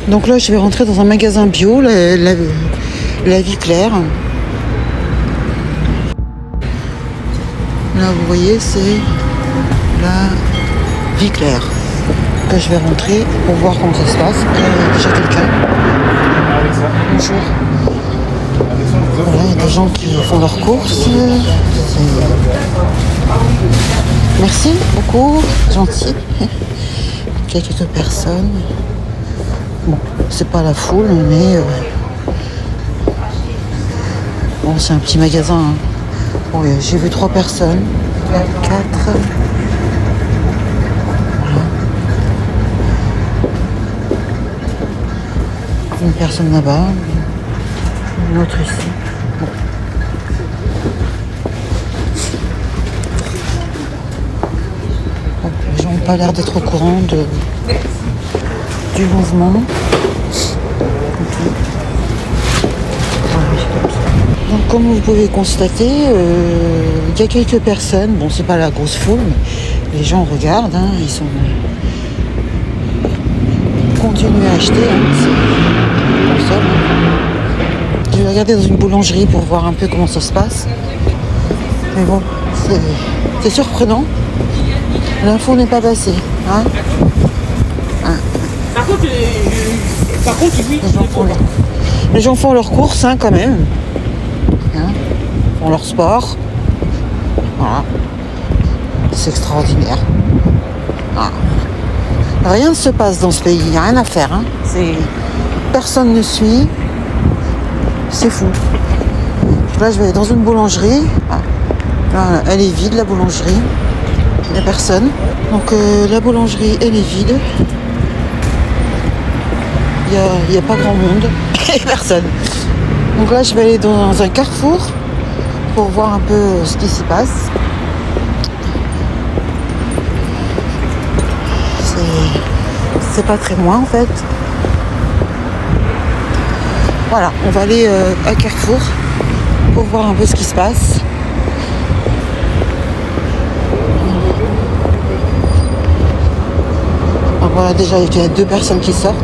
Donc là, je vais rentrer dans un magasin bio, la Vie Claire. Là, vous voyez, c'est la Vie Claire. Là, je vais rentrer pour voir comment ça se passe. Là, il y a déjà quelqu'un. Bonjour. Voilà, il y a des gens qui font leurs courses. Merci beaucoup, gentil. Il y a quelques personnes. Bon, c'est pas la foule, mais bon, c'est un petit magasin. Hein. Bon, j'ai vu 3 personnes. 4. Voilà. Une personne là-bas. Une autre ici. Bon. Bon, les gens n'ont pas l'air d'être au courant du mouvement. Donc, comme vous pouvez constater, il y a quelques personnes. Bon, c'est pas la grosse foule, mais les gens regardent. Hein, ils sont continuent à acheter. Hein, je vais regarder dans une boulangerie pour voir un peu comment ça se passe. Mais bon, c'est surprenant. L'info n'est pas passée. Hein. Par contre, oui, les gens font leurs courses hein, quand même. Hein, font leur sport. Voilà. C'est extraordinaire. Voilà. Rien ne se passe dans ce pays, il n'y a rien à faire. Hein. Personne ne suit. C'est fou. Là, je vais dans une boulangerie. Là, elle est vide, la boulangerie. Il n'y a personne. Donc, la boulangerie, elle est vide. Il n'y a pas grand monde. Et personne. Donc là, je vais aller dans un carrefour pour voir un peu ce qui s'y passe. C'est pas très loin en fait. Voilà, on va aller à Carrefour pour voir un peu ce qui se passe. Donc voilà, déjà il y a 2 personnes qui sortent.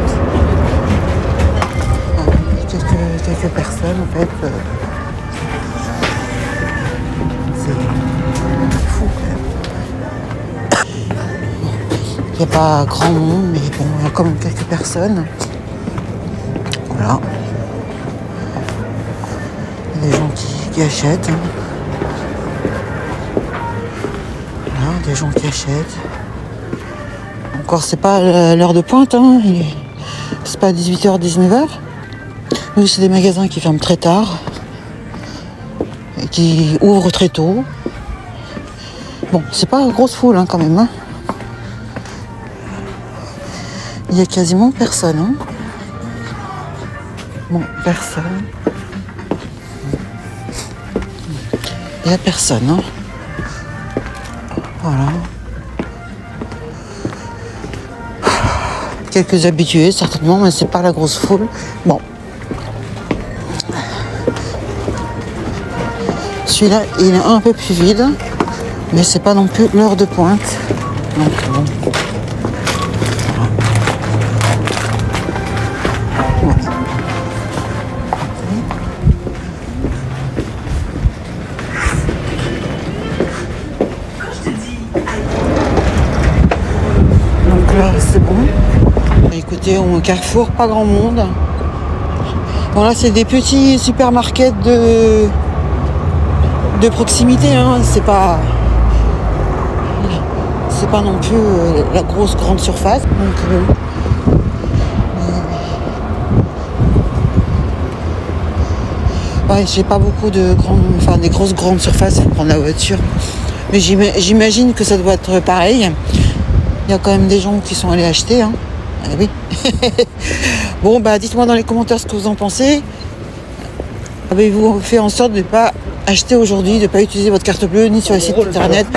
Quelques personnes en fait. C'est fou quand même. Il n'y a pas grand monde, mais bon, il y a quand même quelques personnes. Voilà. Il y a des gens qui achètent. Hein. Voilà, des gens qui achètent. Encore, c'est pas l'heure de pointe, hein. C'est pas 18h, 19h. Oui, c'est des magasins qui ferment très tard. Et qui ouvrent très tôt. Bon, c'est pas une grosse foule, hein, quand même, hein. Il y a quasiment personne. Hein. Bon, personne. Il n'y a personne. Hein. Voilà. Quelques habitués, certainement, mais c'est pas la grosse foule. Bon. Celui-là, il est un peu plus vide, mais c'est pas non plus l'heure de pointe. Donc, bon. C'est bon. Écoutez, au Carrefour, pas grand monde. Bon là, c'est des petits supermarkets de proximité. Hein. C'est pas non plus la grosse grande surface. Donc, ouais, j'ai pas beaucoup de des grosses grandes surfaces pour prendre la voiture. Mais j'imagine que ça doit être pareil. Il y a quand même des gens qui sont allés acheter. Hein. Ah oui. Bon, bah dites-moi dans les commentaires ce que vous en pensez. Avez-vous fait en sorte de ne pas acheter aujourd'hui, de ne pas utiliser votre carte bleue ni sur les sites internet,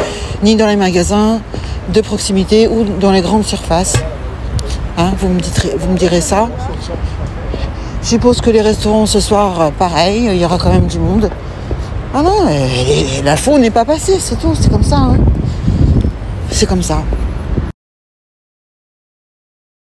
ni dans les magasins de proximité ou dans les grandes surfaces. Hein, vous me direz ça. Je suppose que les restaurants ce soir, pareil, il y aura quand même du monde. Ah non, l'info n'est pas passée, c'est tout, c'est comme ça. Hein. C'est comme ça.